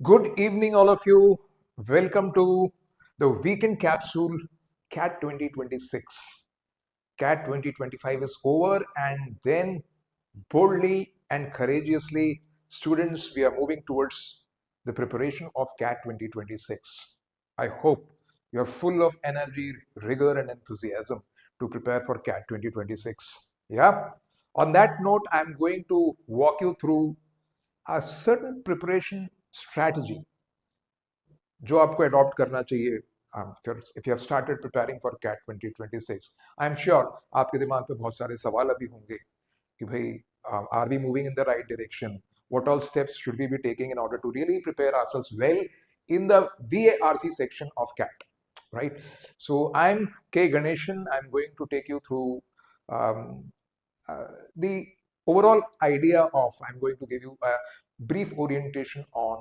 Good evening, all of you. Welcome to the Weekend Capsule CAT 2026. CAT 2025 is over, and then boldly and courageously, students, we are moving towards the preparation of CAT 2026. I hope you're full of energy, rigor, and enthusiasm to prepare for CAT 2026. Yeah. On that note, I'm going to walk you through a certain preparation strategy जो आपको adopt करना चाहिए if you have started preparing for CAT 2026. I am sure आपके दिमाग में बहुत सारे सवाल अभी होंगे कि भाई are we moving in the right direction, what all steps should we be taking in order to really prepare ourselves well in the VARC section of CAT, right? So I'm Ganeshan. I'm going to take you through um, the overall idea of, I'm going to give you a brief orientation on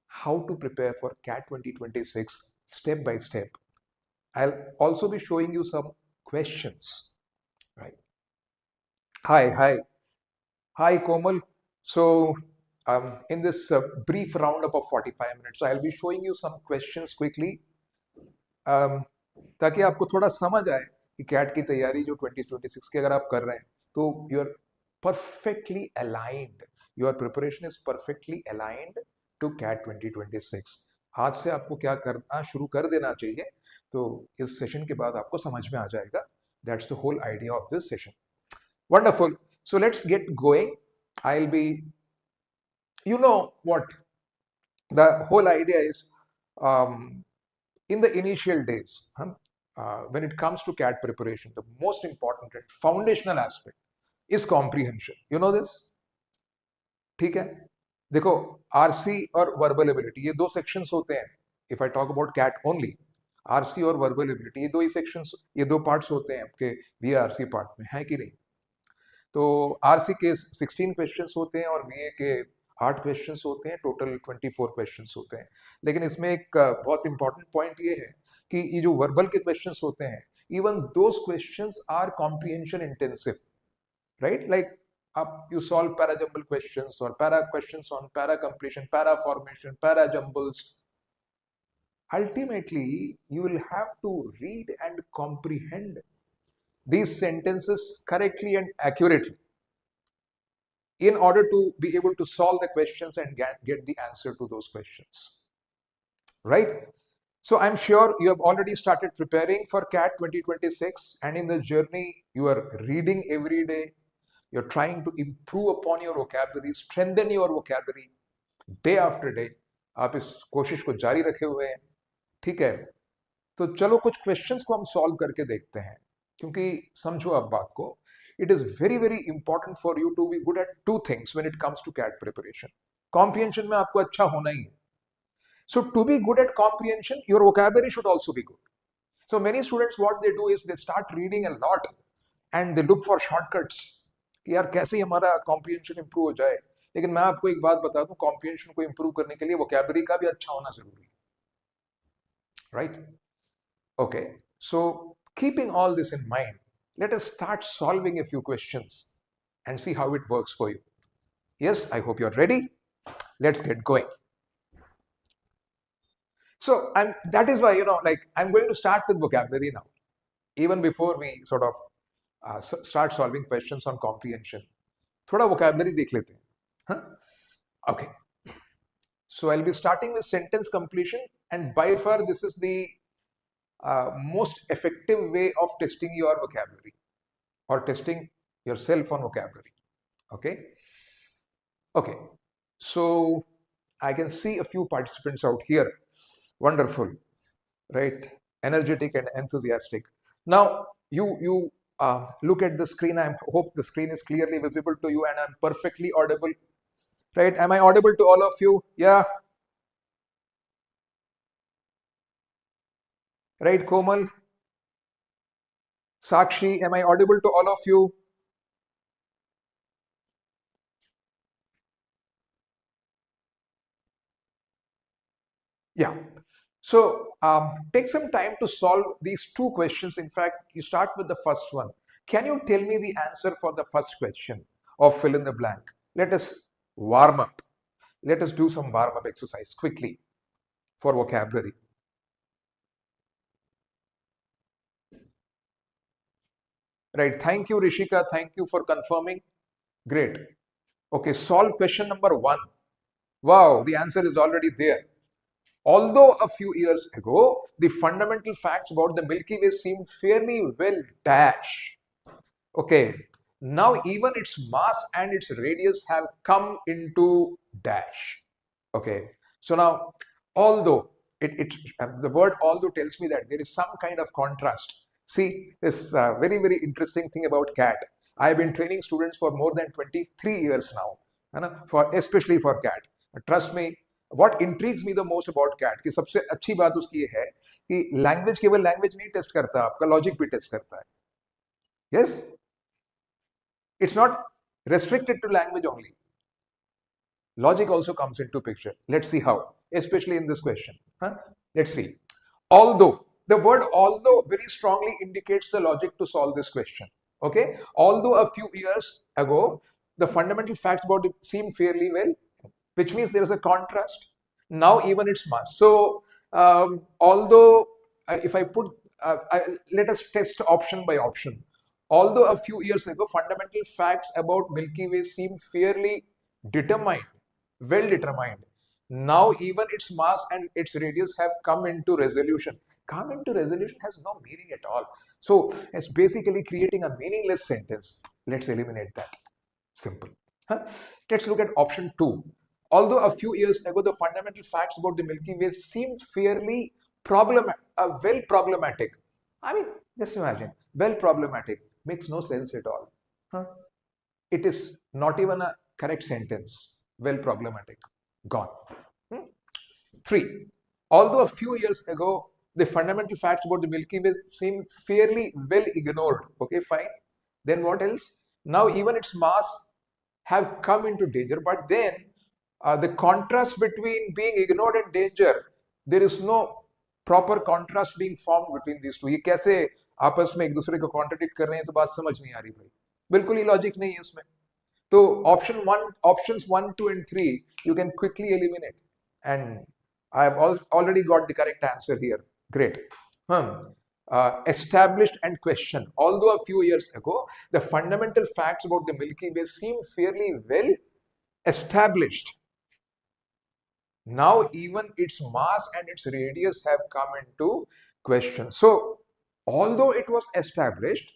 how to prepare for CAT 2026 step by step. I'll also be showing you some questions, right? Hi, Komal. So, in this brief roundup of 45 minutes, I'll be showing you some questions quickly, ताकि आपको थोड़ा समझ आए कि cat की तैयारी जो 2026 की अगर आप कर रहे हैं तो you are perfectly aligned, your preparation is perfectly aligned to CAT 2026. आज से आपको क्या करना शुरू कर देना चाहिए, तो इस सेशन के बाद आपको समझ में आ जाएगा. That's the whole idea of this session. Wonderful. So let's get going. I will be, you know what the whole idea is, in the initial days, when it comes to CAT preparation, the most important and foundational aspect is comprehension. You know this? ठीक है. देखो, RC और verbal ability ये दो sections होते हैं. If I talk about CAT only, RC और verbal ability ये दो ही सेक्शंस, ये दो पार्ट्स होते हैं आपके वीआरसी पार्ट में, है कि नहीं? तो आरसी के 16 क्वेश्चंस होते हैं और वीए के 8 क्वेश्चंस होते हैं. टोटल 24 क्वेश्चंस होते हैं. लेकिन इसमें एक बहुत इंपॉर्टेंट पॉइंट ये है कि ये जो वर्बल के क्वेश्चंस होते हैं, even those questions are comprehension intensive, right? Like up you solve para-jumble questions or para questions on para completion, para formation, para-jumbles. Ultimately, you will have to read and comprehend these sentences correctly and accurately in order to be able to solve the questions and get the answer to those questions, right? So I'm sure you have already started preparing for CAT 2026, and in the journey you are reading every day. You're trying to improve upon your vocabulary, strengthen your vocabulary day after day. आप इस कोशिश को जारी रखे हुए हैं, ठीक है? तो चलो कुछ क्वेश्चंस को हम सॉल्व करके देखते हैं, क्योंकि समझो आप बात को, it is very very important for you to be good at two things when it comes to CAT preparation. Comprehension में आपको अच्छा होना ही है. So to be good at comprehension, your vocabulary should also be good. So many students, what they do is they start reading a lot and they look for shortcuts कि यार कैसे हमारा comprehension improve हो जाए. लेकिन मैं आपको एक बात बता दूं, कॉम्प्रिहेंशन को इंप्रूव करने के लिए वोकैबुलरी का भी अच्छा होना जरूरी है, right? Okay, so keeping all this in mind, let us start solving a few questions and see how it works for you. Yes, I hope you're ready. Let's get going. So that is why, like, I'm going to start with vocabulary now, even before we sort of start solving questions on comprehension. थोड़ा vocabulary देख लेते हैं, huh? Okay. So I'll be starting with sentence completion, and by far this is the most effective way of testing your vocabulary or testing yourself on vocabulary. Okay, so I can see a few participants out here. Wonderful, right? Energetic and enthusiastic. Now you look at the screen. I hope the screen is clearly visible to you and I'm perfectly audible, right? Am I audible to all of you? Yeah, right? Komal, Sakshi, am I audible to all of you? Yeah. So take some time to solve these two questions. In fact, you start with the first one. Can you tell me the answer for the first question of fill in the blank? Let us warm up. Let us do some warm-up exercise quickly for vocabulary. Right. Thank you, Rishika. Thank you for confirming. Great. Okay, solve question number 1. Wow, the answer is already there. Although a few years ago, the fundamental facts about the Milky Way seemed fairly well dash. Okay, now even its mass and its radius have come into dash. Okay, so now although the word although tells me that there is some kind of contrast. See, this very interesting thing about CAT. I have been training students for more than 23 years now, है ना, for especially for CAT. Trust me, what intrigues me the most about CAT कि सबसे अच्छी बात उसकी ये है कि लैंग्वेज केवल लैंग्वेज नहीं टेस्ट करता, आपका लॉजिक भी टेस्ट करता है. Yes, it's not restricted to language only. Logic also comes into picture. Let's see how, especially in this question. Let's see. Although, the word although very strongly indicates the logic to solve this question. Okay, although a few years ago, the fundamental facts about it seem fairly well, which means there is a contrast. Now even its mass. So, although if I put, let us test option by option. Although a few years ago, fundamental facts about Milky Way seem fairly determined, well determined. Now even its mass and its radius have come into resolution. Come into resolution has no meaning at all. So it's basically creating a meaningless sentence. Let's eliminate that. Simple. Let's look at option 2. Although a few years ago, the fundamental facts about the Milky Way seemed fairly well problematic. I mean, just imagine, well problematic makes no sense at all. It is not even a correct sentence. Well problematic. Gone. 3. Although a few years ago, the fundamental facts about the Milky Way seem fairly well ignored. Okay, fine. Then what else? Now even its mass have come into danger, but then the contrast between being ignored and danger, there is no proper contrast being formed between these two. ये कैसे आपस में एक दूसरे को contradict कर रहे हैं, तो बात समझ नहीं आ रही भाई. बिल्कुल ही लॉजिक नहीं है इसमें. तो options 1, 2 and 3 you can quickly eliminate, and I have already got the correct answer here. Great. Established and questioned. Although a few years ago, the fundamental facts about the Milky Way seem fairly well established. Now even its mass and its radius have come into question. So although it was established,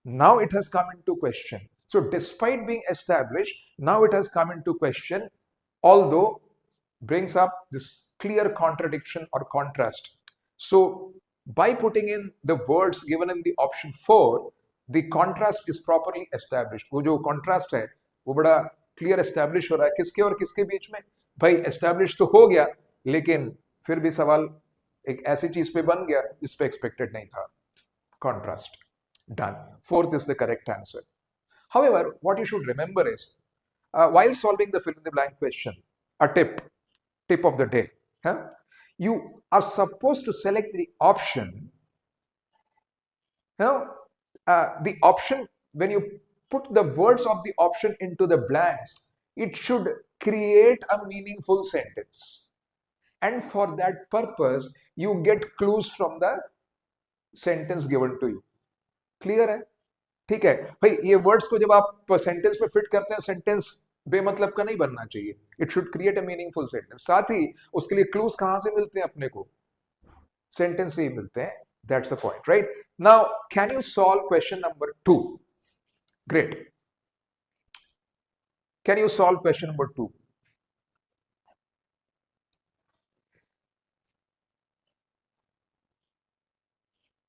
now it has come into question. So despite being established, now it has come into question, although brings up this clear contradiction or contrast. So by putting in the words given in the option 4, the contrast is properly established. वो जो contrast है, वो बड़ा clear establish हो रहा है. किसके और किसके बीच में? भाई establish तो हो गया, लेकिन फिर भी सवाल एक ऐसी चीज पे बन गया जिस पे expected नहीं था. Contrast. Done. 4th is the correct answer. However, what you should remember is, while solving the fill in the blank question, a tip of the day, you are supposed to select the option. The option, when you put the words of the option into the blanks, it should create a meaningful sentence. And for that purpose, you get clues from the sentence given to you. Clear है? ठीक है भाई, ये words को जब आप sentence में fit करते हैं, सेंटेंस बेमतलब का नहीं बनना चाहिए. It should create a meaningful sentence. साथ ही उसके लिए क्लूज कहां से मिलते हैं अपने को? सेंटेंस से ही मिलते हैं. That's the point, right? Now can you solve question number 2? Great. Can you solve question number 2?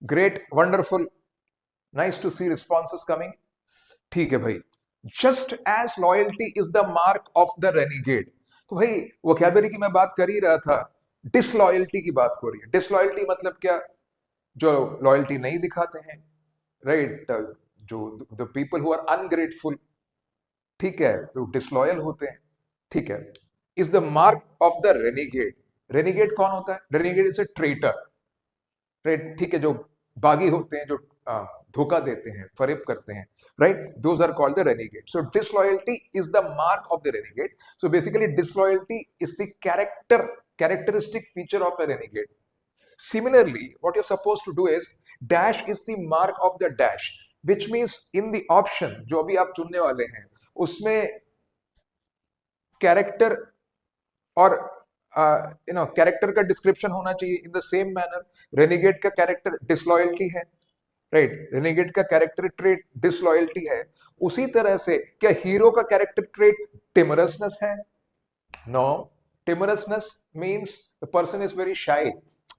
Great, wonderful, nice to see responses coming. ठीक है भाई. Just as loyalty is the mark of the renegade. तो भाई vocabulary की मैं बात कर ही रहा था, डिसलॉयल्टी की बात हो रही है. डिसलॉयल्टी मतलब क्या? जो लॉयल्टी नहीं दिखाते हैं, राइट? जो the people who are ungrateful, ठीक है, जो डिसलॉयल होते हैं, ठीक है, is the mark of the renegade. Renegade कौन होता है? Renegade is a traitor, right? ठीक है, जो बागी होते हैं, जो धोखा देते हैं, फरेब करते हैं, right? Those are called the renegade. So disloyalty is the mark of the renegade. So basically disloyalty is the characteristic feature of a renegade. Similarly, what you're supposed to do is dash is the mark of the dash, which means in the option जो अभी आप चुनने वाले हैं उसमें character और character का description होना चाहिए इन द सेम मैनर. रेनिगेट का कैरेक्टर डिसलॉयल्टी है, राइट? रेनिगेट का कैरेक्टर ट्रेट डिसलॉयल्टी है. उसी तरह से क्या हीरो का कैरेक्टर ट्रेट टिमरसनेस है? No. Timorousness means the person is very shy,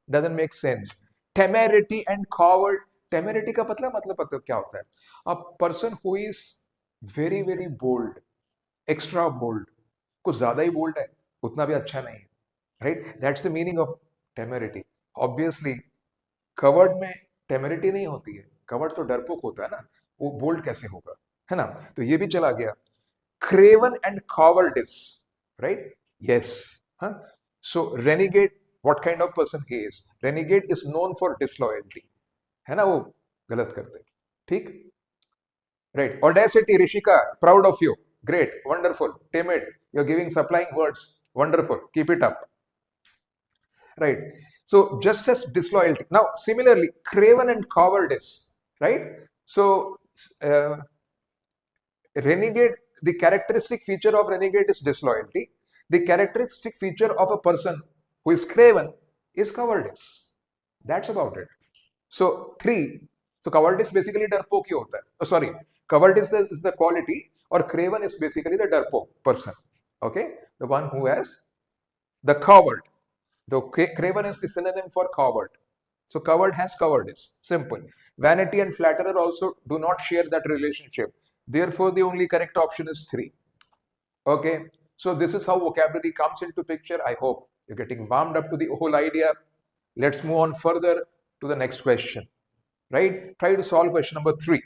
doesn't make sense. Temerity and coward. Temerity का मतलब पता क्या होता है? A person who is very very bold, extra bold. कुछ ज्यादा ही बोल्ड है, उतना भी अच्छा नहीं है, right? That's the meaning of temerity. Obviously covered में टेमेरिटी नहीं होती है, कवर्ड तो डरपोक होता है ना, वो बोल्ड कैसे होगा, है ना? तो ये भी चला गया. Craven and cowardice, right? Yes. हाँ. So renegade, what kind of person he is? Renegade is known for disloyalty, है ना? वो गलत करते, ठीक, right? Audacity, Rishika, proud of you, great, wonderful. Timid, you're giving supplying words, wonderful, keep it up, right? So just as disloyalty. Now similarly craven and cowardice, right? So renegade, the characteristic feature of renegade is disloyalty. The characteristic feature of a person who is craven is cowardice. That's about it. So cowardice basically डरपोक ही होता है. Sorry, cowardice is the quality, or craven is basically the darpoke person, okay? The one who has the coward. The craven is the synonym for coward. So coward has cowardice, simple. Vanity and flatterer also do not share that relationship. Therefore the only correct option is 3. Okay, so this is how vocabulary comes into picture. I hope you're getting warmed up to the whole idea. Let's move on further to the next question, right? Try to solve question number 3.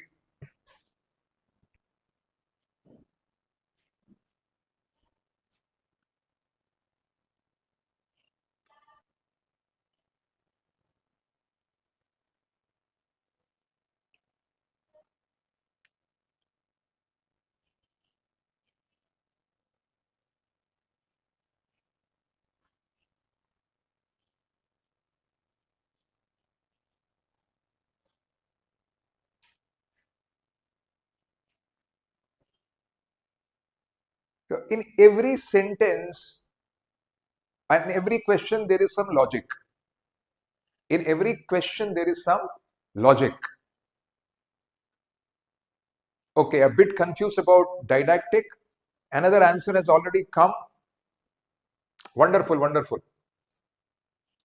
So in every sentence and every question there is some logic. In every question there is some logic. Okay, a bit confused about didactic. Another answer has already come. Wonderful, wonderful.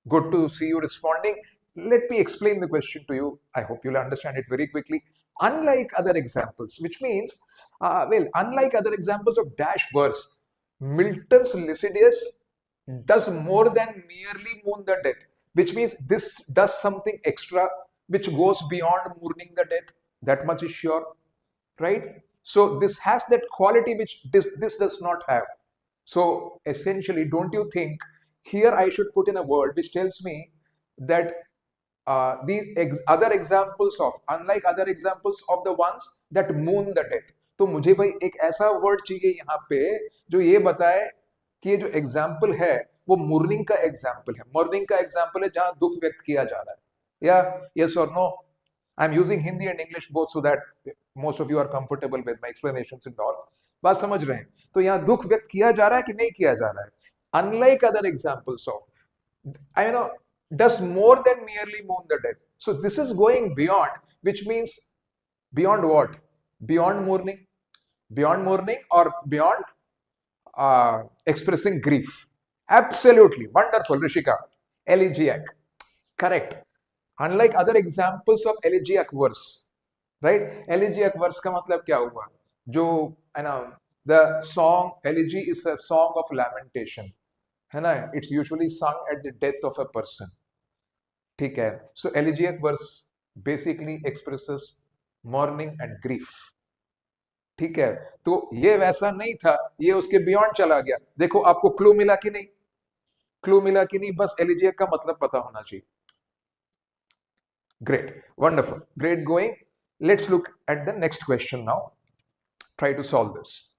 Good to see you responding. Let me explain the question to you. I hope you'll understand it very quickly. Unlike other examples, which means, unlike other examples of dash verse, Milton's Lycidas does more than merely mourn the death, which means this does something extra which goes beyond mourning the death. That much is sure, right? So this has that quality which this does not have. So essentially, don't you think here I should put in a word which tells me that other examples of, unlike other examples of the ones that mourn the death. तो मुझे भाई एक ऐसा word चाहिए यहाँ पे जो ये बताए कि ये जो एग्जाम्पल है वो मोर्निंग का एग्जाम्पल है. मॉर्निंग का एग्जाम्पल है जहां दुख व्यक्त किया जा रहा है. या यस और no? I am using Hindi and English both so that most of you are comfortable with my explanations and all. बात समझ रहे हैं? तो यहाँ दुख व्यक्त किया जा रहा है कि नहीं किया जा रहा है? Unlike other examples of, does more than merely mourn the dead. So this is going beyond, which means beyond what? Beyond mourning or beyond expressing grief. Absolutely wonderful, Rishika. Elegiac, correct. Unlike other examples of elegiac verse, right? Elegiac verse का मतलब क्या हुआ? जो the song elegy is a song of lamentation, है ना? It's usually sung at the death of a person. ठीक है? So elegiac verse basically expresses mourning and grief. ठीक है? तो ये वैसा नहीं था, ये उसके बियॉन्ड चला गया. देखो आपको क्लू मिला कि नहीं? क्लू मिला कि नहीं? बस elegiac का मतलब पता होना चाहिए. Great, wonderful, great going. Let's look at the next question now. Try to solve this.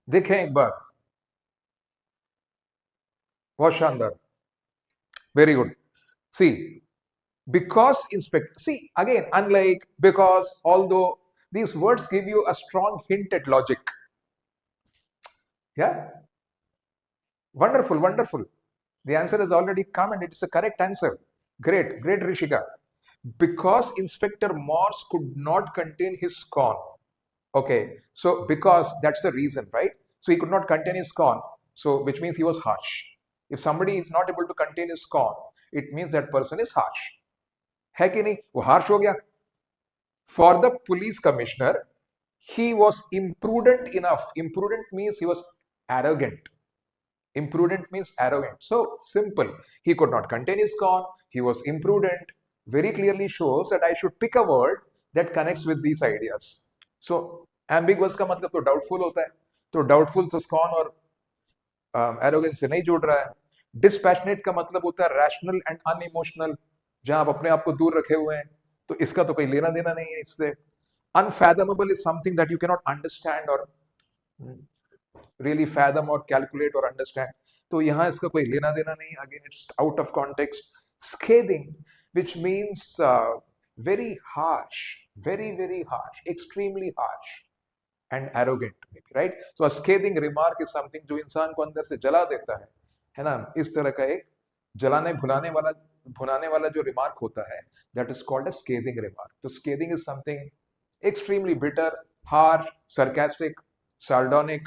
देखें एक बार, बहुत शानदार, very good. See, because inspect, see again, unlike because, although, these words give you a strong hint at logic. Yeah, wonderful, wonderful. The answer has already come and it's a correct answer. Great, great, Rishika. Because Inspector Morse could not contain his scorn. Okay, so because, that's the reason, right? So he could not contain his scorn, so which means he was harsh. If somebody is not able to contain his scorn, it means that person is harsh. है कि नहीं? वो harsh हो गया. For the police commissioner, he was imprudent enough. Imprudent means he was arrogant. Imprudent means arrogant. So simple. He could not contain his scorn. He was imprudent. Very clearly shows that I should pick a word that connects with these ideas. So ambiguous का मतलब तो doubtful होता है. तो doubtful तो scorn और arrogance से नहीं जुड़ रहा है. Dispassionate का मतलब होता है rational and unemotional, जहां आप अपने आप को दूर रखे हुए हैं. तो इसका तो कोई लेना देना नहीं है इससे. Unfathomable is something that you cannot understand or really fathom or calculate or understand. तो यहाँ इसका कोई लेना देना नहीं. Again, it's out of context. Scathing, which means very harsh, very harsh, extremely harsh and arrogant, maybe, right? So a scathing remark is something जो इंसान को अंदर से जला देता है ना? इस तरह का एक जलाने भुनाने वाला जो remark होता है, that is called a scathing remark. So scathing is something extremely bitter, harsh, sarcastic, sardonic,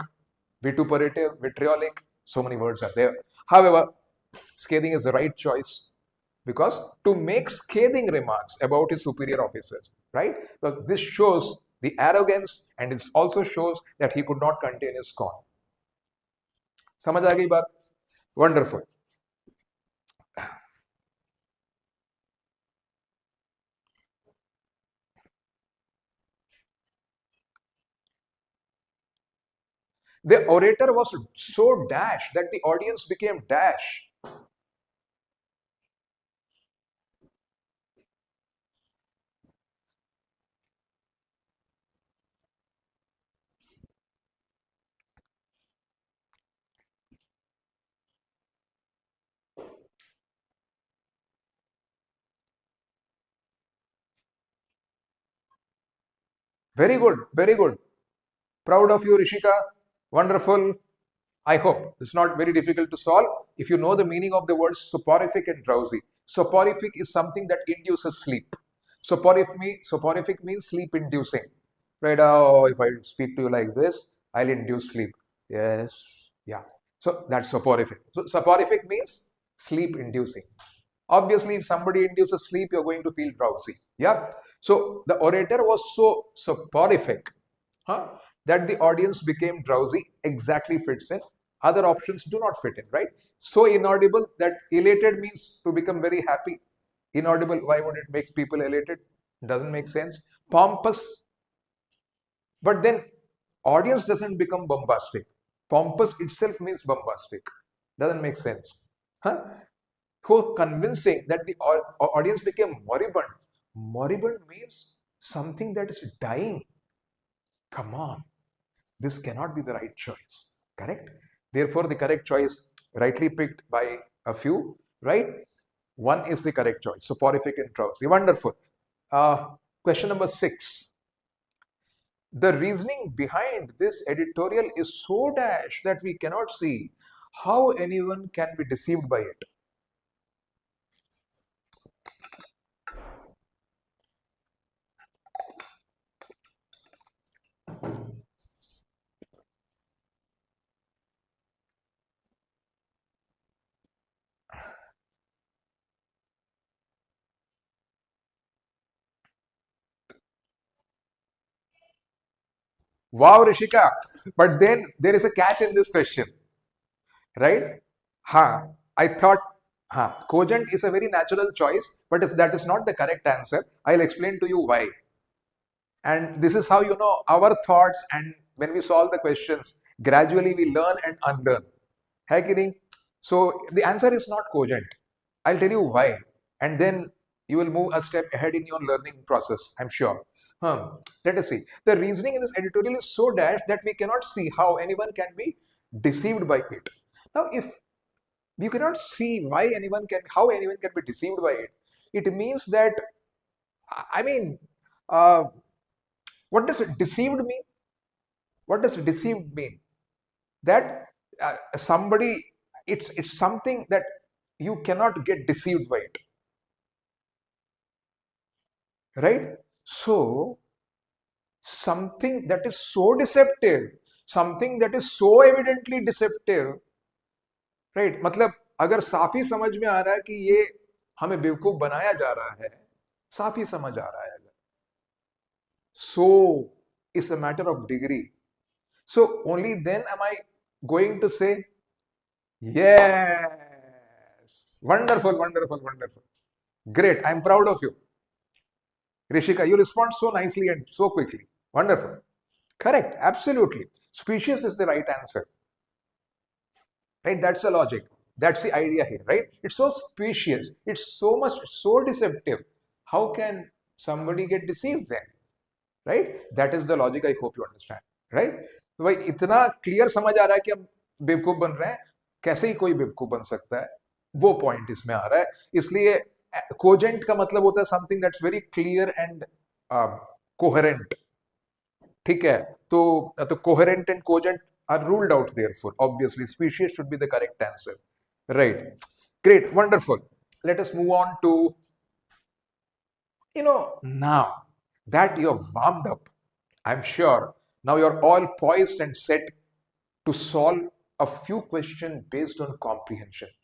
vituperative, vitriolic. So many words are there. However, scathing is the right choice because to make scathing remarks about his superior officers, right? So this shows the arrogance and it also shows that he could not contain his scorn. समझ आ गई बात? Wonderful. The orator was so dash that the audience became dash. Very good, very good. Proud of you, Rishika. Wonderful. I hope it's not very difficult to solve if you know the meaning of the words soporific and drowsy. Soporific is something that induces sleep. Soporific means sleep inducing. Right? Oh, if I speak to you like this, I'll induce sleep. Yes. Yeah. So that's soporific. So soporific means sleep inducing. Obviously, if somebody induces sleep, you're going to feel drowsy. Yeah. So the orator was so soporific, that the audience became drowsy. Exactly fits in. Other options do not fit in, right? So inaudible that elated means to become very happy. Inaudible, why would it make people elated? Doesn't make sense. Pompous, but then audience doesn't become bombastic. Pompous itself means bombastic. Doesn't make sense. Huh? Who convincing that the audience became moribund. Moribund means something that is dying. Come on. This cannot be the right choice. Correct? Therefore, the correct choice, rightly picked by a few, right? One is the correct choice. Soporific and drowsy. Wonderful. Question number 6. The reasoning behind this editorial is so dash that we cannot see how anyone can be deceived by it. Wow, Rishika. But then there is a catch in this question, right? I thought, cogent is a very natural choice, but that is not the correct answer. I'll explain to you why. And this is how you know our thoughts, and when we solve the questions, gradually we learn and unlearn. Hai ki nahi? So the answer is not cogent. I'll tell you why. And then you will move a step ahead in your learning process, I'm sure. Let us see. The reasoning in this editorial is so dashed that we cannot see how anyone can be deceived by it. Now, if you cannot see how anyone can be deceived by it, it means that, I mean, uh, what does deceived mean? What does deceived mean? That somebody, it's something that you cannot get deceived by it, right? So something that is so deceptive, something that is so evidently deceptive, right? मतलब अगर साफ ही समझ में आ रहा है कि ये हमें बेवकूफ बनाया जा रहा है, साफ ही समझ आ रहा है अगर, so it's a matter of degree. So only then am I going to say, yes, wonderful, wonderful, wonderful. Great, I'm proud of you. Rishika, you respond so nicely and so quickly. Wonderful. Correct, absolutely. Species is the right answer. Right? That's the logic. That's the idea here, right? It's so specious. It's so much, so deceptive. How can somebody get deceived then? Right? That is the logic. I hope you understand. Right? तो भाई इतना clear समझ आ रहा है कि हम बेवकूफ बन रहे हैं, कैसे ही कोई बेवकूफ बन सकता है, वो पॉइंट इसमें आ रहा है. इसलिए कोजेंट का मतलब होता है something that's very clear and coherent. ठीक है, तो coherent and cogent are ruled out therefore. Obviously, species should be the correct answer. Right. Great. Wonderful. Let us move on to, now that you're warmed up, I'm sure now you're all poised and set to solve a few questions based on comprehension.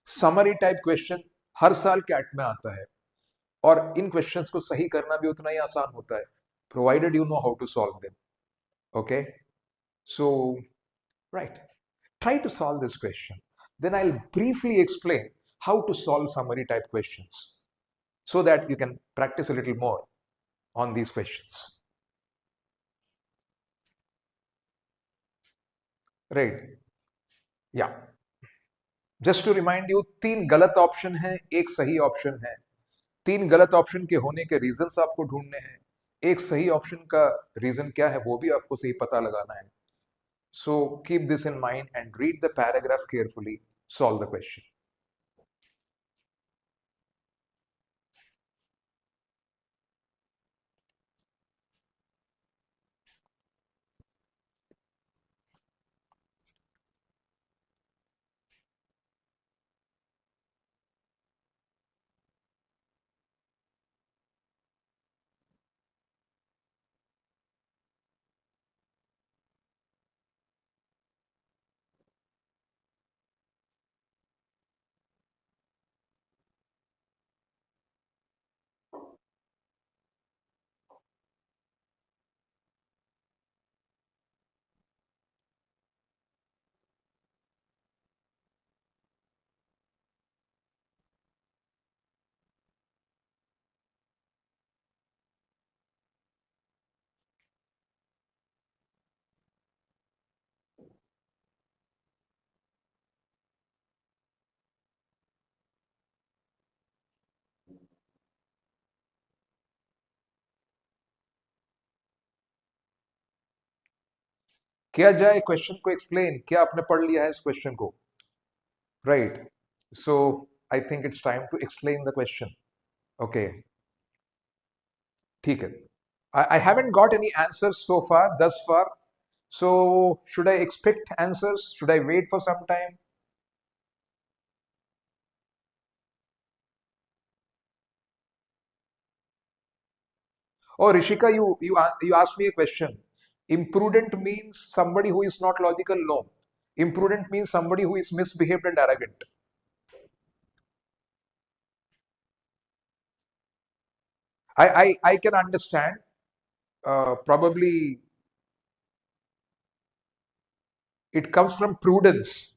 Summary type question हर साल cat में आता है, और इन questions को सही करना भी उतना ही आसान होता है, provided you know how to solve them. Okay? So, right. Try to solve this question. Then I'll briefly explain how to solve summary type questions so that you can practice a little more on these questions. Right. Yeah. Just to remind you, 3 गलत option हैं, एक सही option है. 3 गलत option के होने के reasons आपको ढूंढने हैं. एक सही ऑप्शन का रीजन क्या है वो भी आपको सही पता लगाना है. So keep this in mind and read the paragraph carefully. Solve the question. किया जाए क्वेश्चन को एक्सप्लेन. क्या आपने पढ़ लिया है इस क्वेश्चन को? Right. So I think it's time to explain the question. Okay, ठीक है. I haven't got any answers so far, thus far. So should I expect answers? Should I wait for some time? Oh, Rishika, you asked me a question. Imprudent means somebody who is not logical? No. Imprudent means somebody who is misbehaved and arrogant. I can understand. Probably It comes from prudence.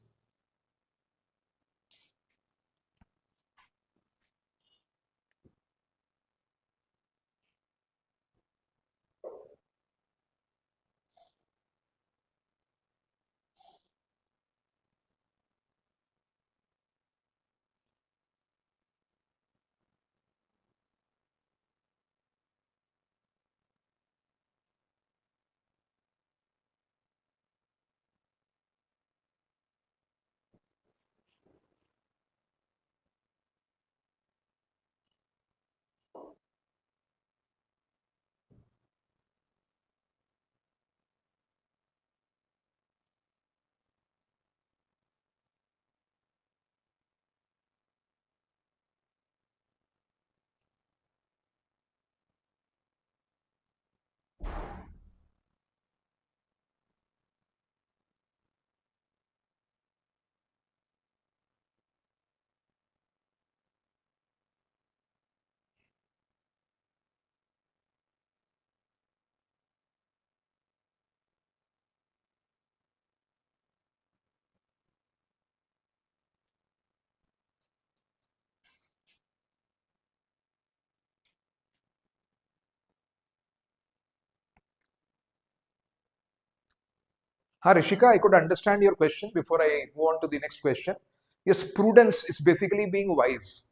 Rishika, I could understand your question before I move on to the next question. Yes, prudence is basically being wise.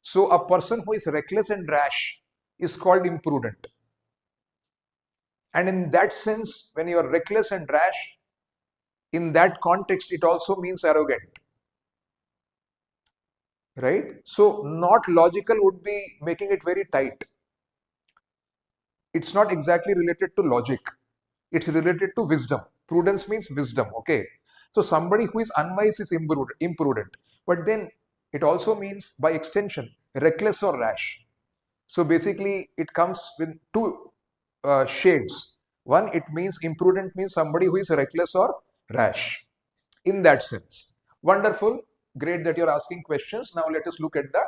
So a person who is reckless and rash is called imprudent. And in that sense, when you are reckless and rash, in that context, it also means arrogant. Right? So not logical would be making it very tight. It's not exactly related to logic. It's related to wisdom. Prudence means wisdom. Okay. So somebody who is unwise is imprudent. But then it also means by extension, reckless or rash. So basically, it comes with two shades. One, it means imprudent means somebody who is reckless or rash. In that sense. Wonderful. Great that you're asking questions. Now let us look at the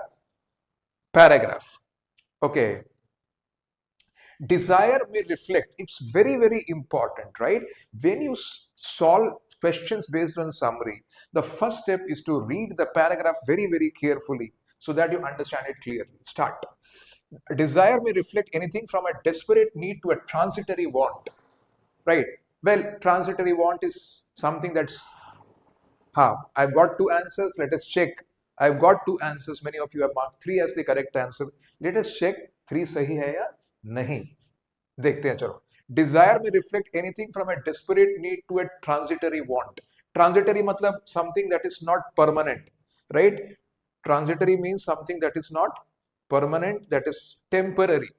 paragraph. Okay. Desire may reflect. It's very, very important, right? When you solve questions based on summary, the first step is to read the paragraph very, very carefully so that you understand it clearly. Start. Desire may reflect anything from a desperate need to a transitory want, right? Well, transitory want is something that's, I've got two answers. Let us check. I've got two answers. Many of you have marked 3 as the correct answer. Let us check 3 सही है या नहीं. देखते हैं चलो. Desire may reflect anything from a desperate need to a transitory want. Transitory मतलब something that is not permanent, right? Transitory means something that is not permanent, that is temporary.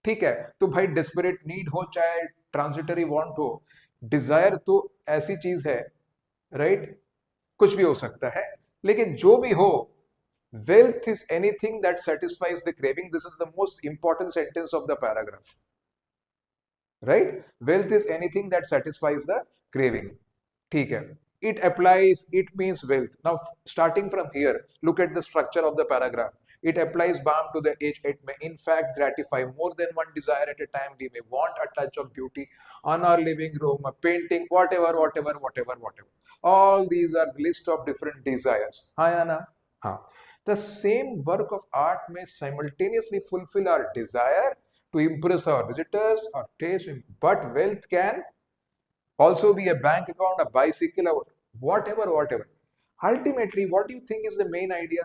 ठीक है, तो भाई desperate need हो चाहे transitory want हो, desire तो ऐसी चीज है, right? कुछ भी हो सकता है, लेकिन जो भी हो, wealth is anything that satisfies the craving. This is the most important sentence of the paragraph. Right? Wealth is anything that satisfies the craving. ठीक है. It applies, it means wealth. Now, starting from here, look at the structure of the paragraph. It applies balm to the age. It may, in fact, gratify more than one desire at a time. We may want a touch of beauty on our living room, a painting, whatever. All these are list of different desires. Ayana? The same work of art may simultaneously fulfill our desire to impress our visitors or taste, but wealth can also be a bank account, a bicycle, or whatever. Ultimately, what do you think is the main idea?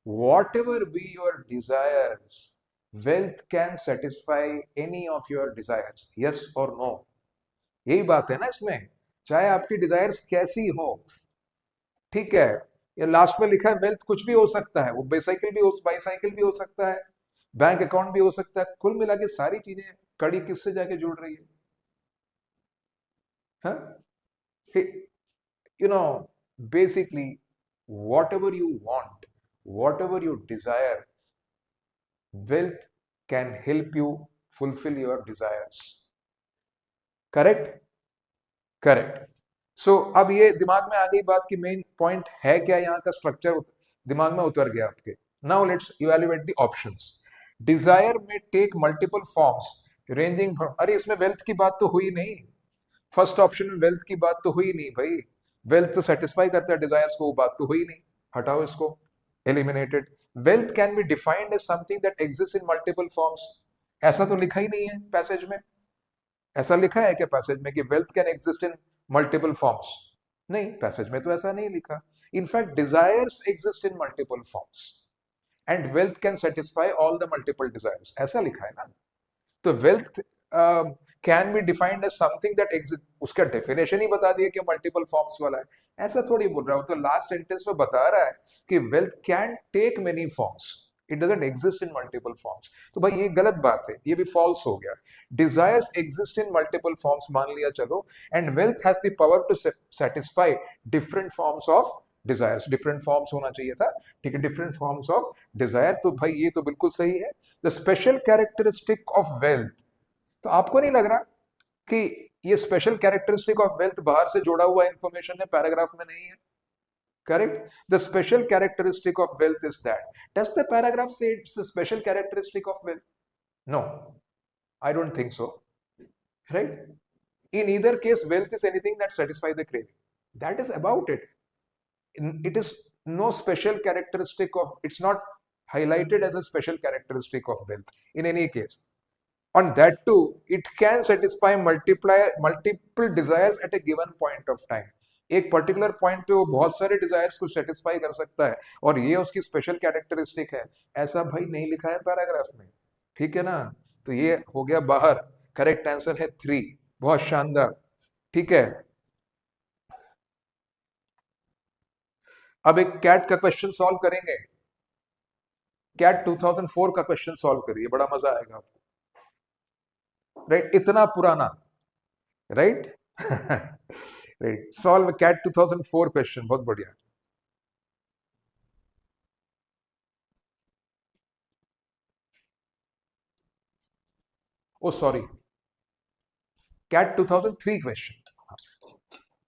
Whatever be your desires, wealth can satisfy any of your desires. Yes or no? यही बात है ना इसमें. चाहे आपकी desires कैसी हो, ठीक है, ये लास्ट में लिखा है वेल्थ कुछ भी हो सकता है, वो बाईसाइकिल भी हो सकता है, बैंक अकाउंट भी हो सकता है. कुल मिला के सारी चीजें कड़ी किससे जाके जुड़ रही है? You know, basically, whatever you want, whatever you desire, wealth can help you fulfill your desires. Correct? Correct. So, अब ये दिमाग में आ गई बात कि मेन पॉइंट है क्या, यहाँ का स्ट्रक्चर दिमाग में उतर गया आपके. Now let's evaluate the options. Desire may take multiple forms ranging from, अरे इसमें वेल्थ की बात तो हुई नहीं, फर्स्ट ऑप्शन में वेल्थ की बात तो हुई नहीं भाई, वेल्थ तो सेटिस्फाई करता है डिजायर्स को, वो बात तो हुई नहीं, हटाओ इसको, eliminated. Wealth can be defined as something that exist in multiple forms, ऐसा तो लिखा ही नहीं है पैसेज में। ऐसा लिखा है क्या पैसेज में कि wealth can exist in multiple forms? नहीं, पैसेज में तो ऐसा नहीं लिखा। In fact desires exist in multiple forms and wealth can satisfy all the multiple desires, ऐसा लिखा है ना। तो wealth can be defined as something that exist, उसका डेफिनेशन ही बता दिया कि मल्टीपल फॉर्म्स वाला है, ऐसा थोड़ी बोल रहा हूं। तो लास्ट सेंटेंस में बता रहा है कि wealth can take many forms, it doesn't exist in multiple forms. तो भाई ये गलत बात है, ये भी फॉल्स हो गया। Desires exist in multiple forms मान लिया चलो, and wealth has the power to satisfy different forms of desires, different forms होना चाहिए था, ठीक है, डिफरेंट फॉर्म्स ऑफ डिजायर। तो भाई ये तो बिल्कुल सही है। The special characteristic of wealth, तो आपको नहीं लग रहा कि ये स्पेशल कैरेक्टरिस्टिक ऑफ वेल्थ बाहर से जोड़ा हुआ इंफॉर्मेशन है, पैराग्राफ में नहीं है? Correct? The special characteristic of wealth is that. Does the paragraph say it's the special characteristic of wealth? No, I don't think so. Right? In either case, wealth is anything that satisfies the craving. That is about it. It is no special characteristic of, it's not highlighted as a special characteristic of wealth in any case. On that too, it can satisfy multiple desires at a given point of time. एक particular point पे वो बहुत सारे desires को satisfy कर सकता है, और ये उसकी स्पेशल कैरेक्टरिस्टिक है, ऐसा भाई नहीं लिखा है पैराग्राफ में, ठीक है ना। तो ये हो गया बाहर, करेक्ट आंसर है 3, बहुत शानदार, ठीक है। अब एक कैट का क्वेश्चन सॉल्व करेंगे, कैट 2004 का क्वेश्चन सॉल्व करिए, बड़ा मजा आएगा आपको, राइट, इतना पुराना, right. Right, solve CAT 2004 question, बहुत बढ़िया। Oh, sorry. CAT 2003 question.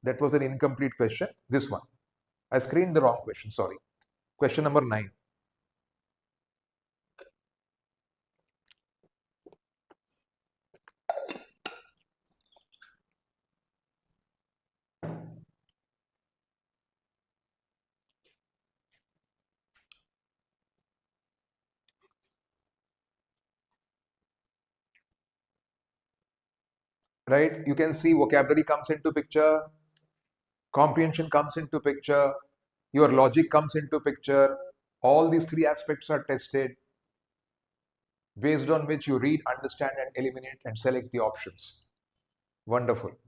That was an incomplete question. This one. I screened the wrong question. Sorry. Question number 9. Right? You can see vocabulary comes into picture, comprehension comes into picture, your logic comes into picture. All these three aspects are tested, based on which you read, understand, and eliminate and select the options. Wonderful.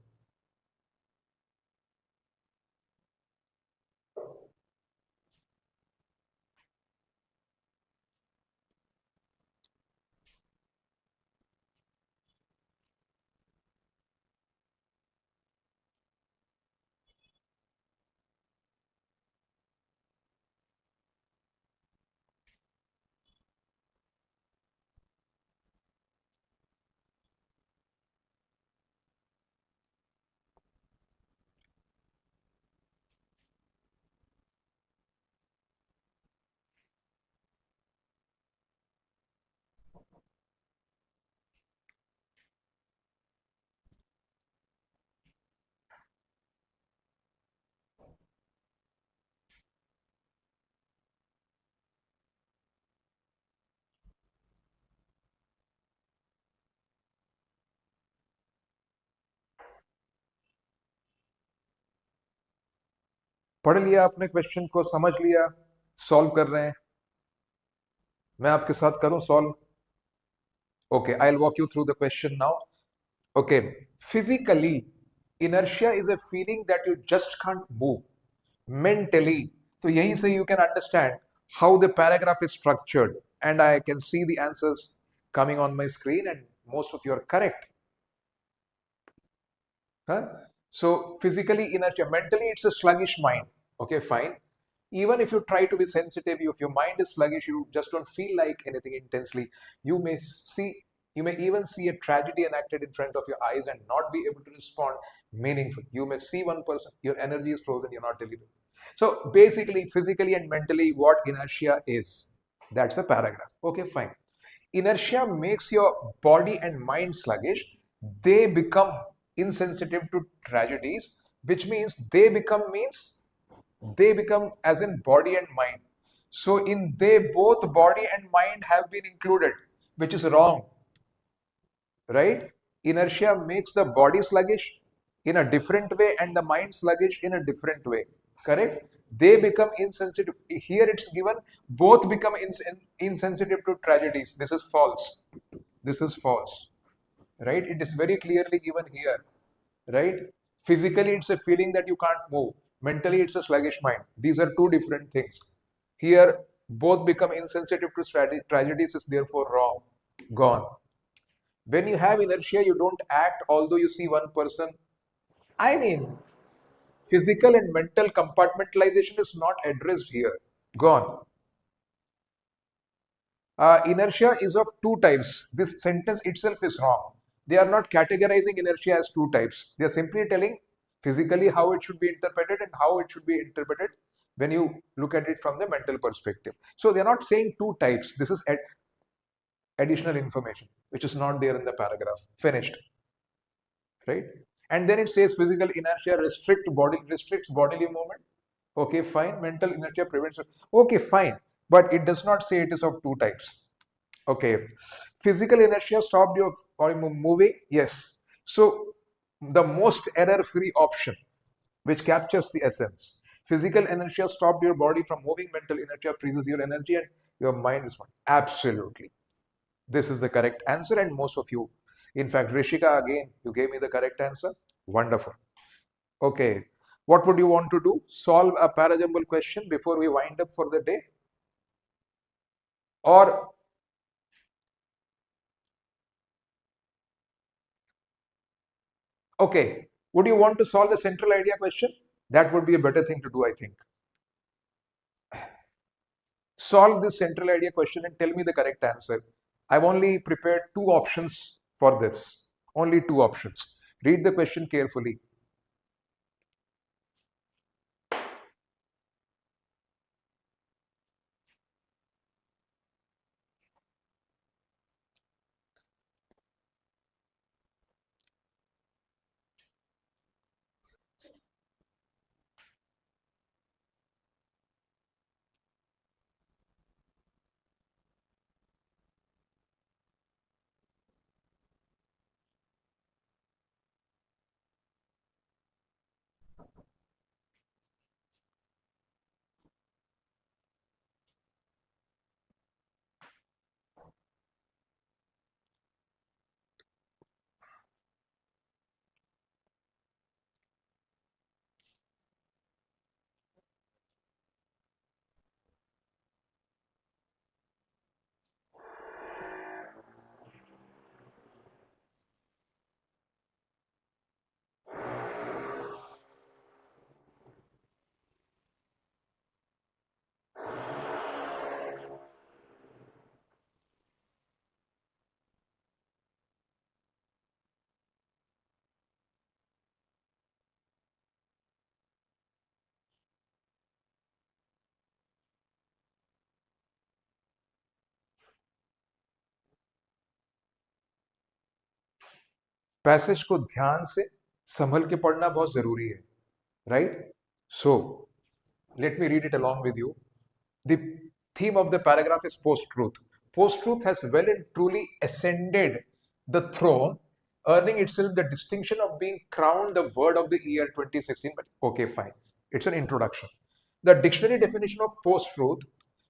पढ़ लिया आपने question को, समझ लिया, solve कर रहे हैं, मैं आपके साथ करूं solve? Okay, I'll walk you through the question now. Okay, physically, inertia is a feeling that you just can't move. Mentally, so yahi se you can understand how the paragraph is structured, and I can see the answers coming on my screen, and most of you are correct. Huh? So physically inertia, mentally it's a sluggish mind. Okay, fine. Even if you try to be sensitive, if your mind is sluggish, you just don't feel like anything intensely, you may see, you may even see a tragedy enacted in front of your eyes and not be able to respond meaningfully. You may see one person, your energy is frozen, you're not delivering. So basically, physically and mentally, what inertia is, that's the paragraph. Okay, fine. Inertia makes your body and mind sluggish. They become insensitive to tragedies, which means they become as in body and mind. So in they, both body and mind have been included, which is wrong, right? Inertia makes the body sluggish in a different way and the mind sluggish in a different way, correct? They become insensitive. Here it's given both become insensitive to tragedies. This is false. This is false, right? It is very clearly given here, right? Physically, it's a feeling that you can't move. Mentally, it's a sluggish mind. These are two different things. Here, both become insensitive to tragedies is therefore wrong. Gone. When you have inertia, you don't act although you see one person. I mean, physical and mental compartmentalization is not addressed here. Gone. Inertia is of two types. This sentence itself is wrong. They are not categorizing inertia as two types. They are simply telling physically how it should be interpreted and how it should be interpreted when you look at it from the mental perspective. So they are not saying two types. This is additional information which is not there in the paragraph. Finished, right? And then it says physical inertia restricts bodily movement. Okay, fine. Mental inertia prevents it. Okay, fine. But it does not say it is of two types. Okay, physical inertia stopped you from moving. Yes. So the most error-free option, which captures the essence. Physical inertia stopped your body from moving. Mental inertia freezes your energy and your mind is fine. Absolutely. This is the correct answer, and most of you, in fact, Rishika, again, you gave me the correct answer. Wonderful. Okay, what would you want to do? Solve a para-jumble question before we wind up for the day? Or okay, would you want to solve the central idea question? That would be a better thing to do, I think. Solve this central idea question and tell me the correct answer. I've only prepared two options for this. Only two options. Read the question carefully. Passage को ध्यान से संभल के पढ़ना बहुत जरूरी है, right? So let me read it along with you. The theme of the paragraph is post-truth. Post-truth has well and truly ascended the throne, earning itself the distinction of being crowned the word of the year 2016. But okay, fine. It's an introduction. The dictionary definition of post-truth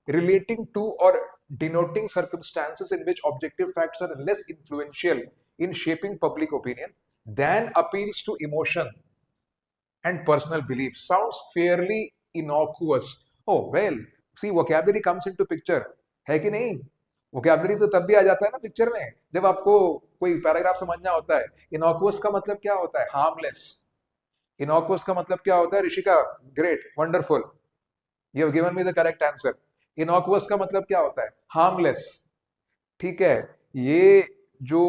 relating to or denoting circumstances in which objective facts are less influential in shaping public opinion than appeals to emotion and personal belief sounds fairly innocuous. Oh, well, see, vocabulary comes into picture. है कि नहीं? Vocabulary तो तब भी आ जाता है ना picture में जब आपको कोई पैराग्राफ समझना होता है. Innocuous का मतलब क्या होता है? Harmless. Innocuous का मतलब क्या होता है? Rishika, great, wonderful. You have given me the correct answer. Innocuous का मतलब क्या होता है? Harmless. ठीक है, ये जो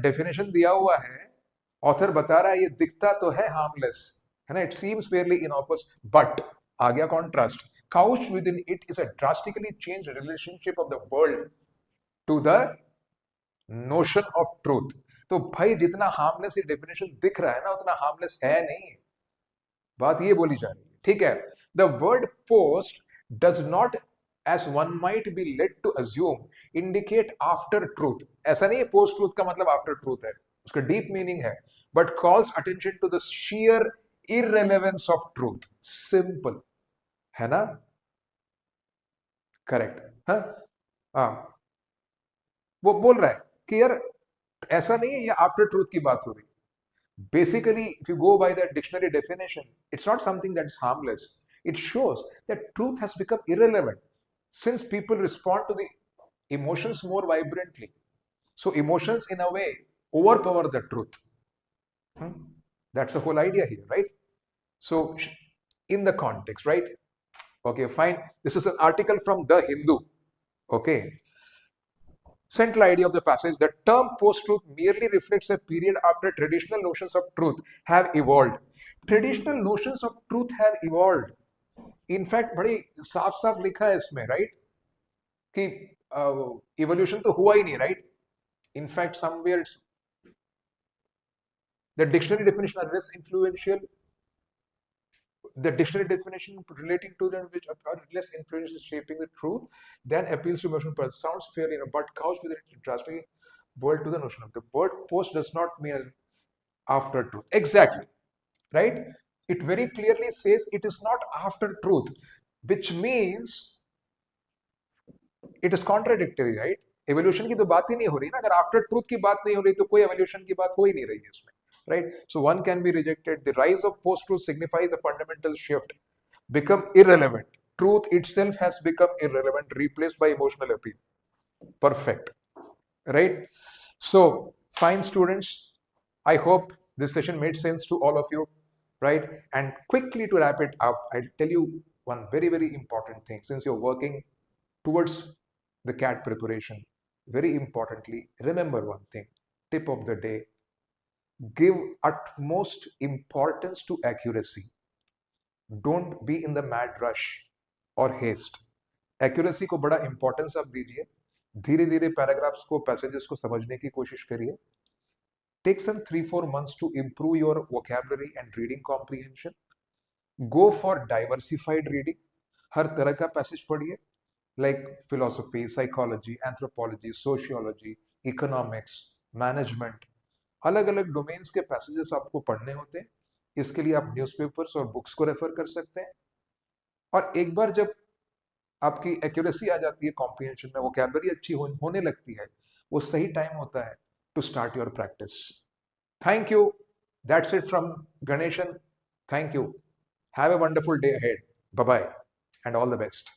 डेफिनेशन दिया हुआ है ऑथर बता रहा है ये दिखता तो है हार्मलेस है ना, इट सीम्स फेयरली इनऑक्वस, बट आ गया contrast. Couched within it is a drastically changed relationship of the world to the notion of truth. तो भाई जितना हार्मलेस ये डेफिनेशन दिख रहा है ना उतना हार्मलेस है नहीं, बात ये बोली जा रही है, ठीक है। The word post does not as one might be led to assume indicate after truth, ऐसा नहीं है पोस्ट ट्रूथ का मतलब आफ्टर ट्रूथ है, उसका डीप मीनिंग है, but calls attention to the sheer irrelevance of truth, simple है ना, करेक्ट। हाँ हाँ, वो बोल रहा है कि यार ऐसा नहीं है ये आफ्टर ट्रूथ की बात हो रही। Basically, if you go by the dictionary definition, it's not something that is harmless. It shows that truth has become irrelevant since people respond to the emotions more vibrantly. So emotions, in a way, overpower the truth. That's the whole idea here, right? So, in the context, right? Okay, fine. This is an article from The Hindu. Okay. Central idea of the passage: the term post-truth merely reflects a period after traditional notions of truth have evolved. Traditional notions of truth have evolved. In fact, बड़ी साफ साफ लिखा है इसमें, right? कि evolution तो हुआ ही नहीं, right? In fact, somewhere it's the dictionary definition are less influential. The dictionary definition relating to them which are less influential shaping the truth than appeals to emotional pulse sounds fair enough, but couch with it drastically boiled to the notion of the word post does not mean after truth. Exactly, right? It very clearly says it is not after truth, which means it is contradictory, right? Evolution की तो बात ही नहीं हो रही ना, अगर after truth की बात नहीं हो रही तो कोई एवोल्यूशन की बात हो ही नहीं रही है इसमें, right? So one can be rejected. The rise of post-truth signifies a fundamental shift, become irrelevant. Truth itself has become irrelevant, replaced by emotional appeal. Perfect, right? So fine, students. I hope this session made sense to all of you, right? And quickly to wrap it up, I'll tell you one very, very important thing. Since you're working towards the CAT preparation, very importantly, remember one thing. Tip of the day: give utmost importance to accuracy. Don't be in the mad rush or haste. Accuracy को बड़ा importance आप दीजिए, धीरे धीरे paragraphs को, passages को समझने की कोशिश करिए. Take some 3-4 months to improve your vocabulary and reading comprehension. Go for diversified reading. हर तरह का पैसेज पढ़िए, like philosophy, psychology, anthropology, sociology, economics, management. अलग अलग डोमेन्स के पैसेजेस आपको पढ़ने होते हैं. इसके लिए आप न्यूज़पेपर्स और बुक्स को रेफर कर सकते हैं. और एक बार जब आपकी एक्यूरेसी आ जाती है कॉम्प्रिहेंशन में, वोकैबुलरी अच्छी होने लगती है, वो सही टाइम होता है to start your practice. Thank you. That's it from Ganeshan. Thank you. Have a wonderful day ahead. Bye bye and all the best.